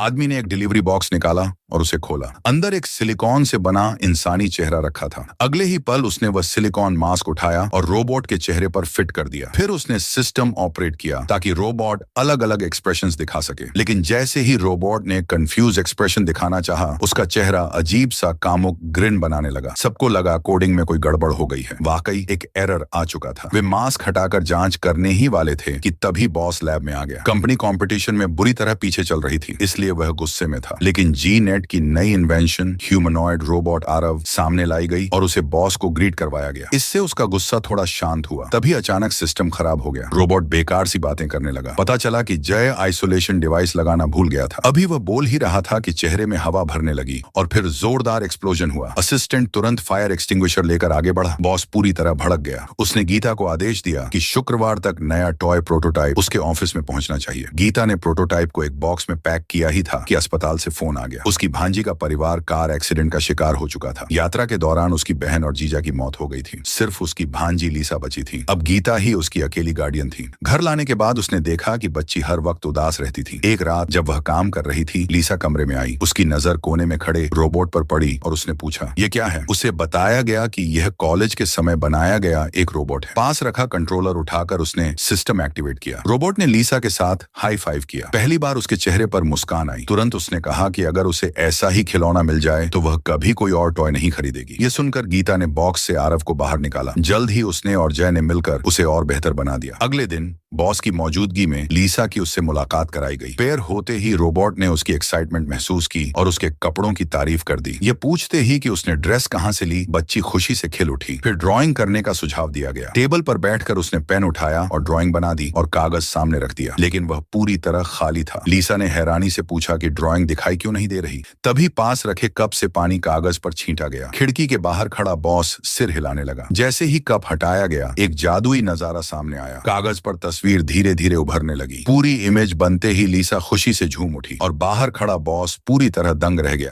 आदमी ने एक डिलीवरी बॉक्स निकाला और उसे खोला। अंदर एक सिलिकॉन से बना इंसानी चेहरा रखा था। अगले ही पल उसने वह सिलिकॉन मास्क उठाया और रोबोट के चेहरे पर फिट कर दिया। फिर उसने सिस्टम ऑपरेट किया ताकि रोबोट अलग अलग एक्सप्रेशंस दिखा सके। लेकिन जैसे ही रोबोट ने कंफ्यूज एक्सप्रेशन दिखाना चाहा, उसका चेहरा अजीब सा कामुक ग्रिन बनाने लगा। सबको लगा कोडिंग में कोई गड़बड़ हो गई है। वाकई एक एरर आ चुका था। वे मास्क हटाकर जांच करने ही वाले थे कि तभी बॉस लैब में आ गया। कंपनी कंपटीशन में बुरी तरह पीछे चल रही थी, इसलिए वह गुस्से में था। लेकिन जी नेट की नई इन्वेंशन ह्यूमनॉइड रोबोट आरव सामने लाई गई और उसे बॉस को ग्रीट करवाया गया। इससे उसका गुस्सा थोड़ा शांत हुआ। तभी अचानक सिस्टम खराब हो गया। रोबोट बेकार सी बातें करने लगा। पता चला कि जय आइसोलेशन डिवाइस लगाना भूल गया था। अभी वह बोल ही रहा था कि चेहरे में हवा भरने लगी और फिर जोरदार एक्सप्लोजन हुआ। असिस्टेंट तुरंत फायर एक्सटिंग्विशर लेकर आगे बढ़ा। बॉस पूरी तरह भड़क गया। उसने गीता को आदेश दिया कि शुक्रवार तक नया टॉय प्रोटोटाइप उसके ऑफिस में पहुंचना चाहिए। गीता ने प्रोटोटाइप को एक बॉक्स में पैक किया ही था कि अस्पताल से फोन आ गया। उसकी भांजी का परिवार कार एक्सीडेंट का शिकार हो चुका था। यात्रा के दौरान उसकी बहन और जीजा की मौत हो गई थी। सिर्फ उसकी भांजी लीसा बची थी। अब गीता ही उसकी अकेली गार्डियन थी। घर लाने के बाद उसने देखा कि बच्ची हर वक्त उदास रहती थी। एक रात जब वह काम कर रही थी, लीसा कमरे में आई। उसकी नजर कोने में खड़े रोबोट पर पड़ी और उसने पूछा, ये क्या है? उसे बताया गया कि यह कॉलेज के समय बनाया गया एक रोबोट है। पास रखा कंट्रोलर उठाकर उसने सिस्टम एक्टिवेट किया। रोबोट ने लीसा के साथ हाई फाइव किया। पहली बार उसके चेहरे पर मुस्कान आई। तुरंत उसने कहा कि अगर उसे ऐसा ही खिलौना मिल जाए तो वह कभी कोई और टॉय नहीं खरीदेगी। ये सुनकर गीता ने बॉक्स से आरव को बाहर निकाला। जल्द ही उसने और जय ने मिलकर उसे और बेहतर बना दिया। अगले दिन बॉस की मौजूदगी में लीसा की उससे मुलाकात कराई गई। पैर होते ही रोबोट ने उसकी एक्साइटमेंट महसूस की और उसके कपड़ों की तारीफ कर दी। ये पूछते ही कि उसने ड्रेस कहां से ली, बच्ची खुशी से खिल उठी। फिर ड्राइंग करने का सुझाव दिया गया। टेबल पर बैठकर उसने पेन उठाया और ड्राइंग बना दी और कागज सामने रख दिया। लेकिन वह पूरी तरह खाली था। लीसा ने हैरानी से पूछा कि ड्राइंग दिखाई क्यों नहीं दे रही। तभी पास रखे कप से पानी कागज पर छींटा गया। खिड़की के बाहर खड़ा बॉस सिर हिलाने लगा। जैसे ही कप हटाया गया, एक जादुई नजारा सामने आया। कागज पर तस्वीर धीरे धीरे उभरने लगी। पूरी इमेज बनते ही लीसा खुशी से झूम उठी और बाहर खड़ा बॉस पूरी तरह दंग रह गया।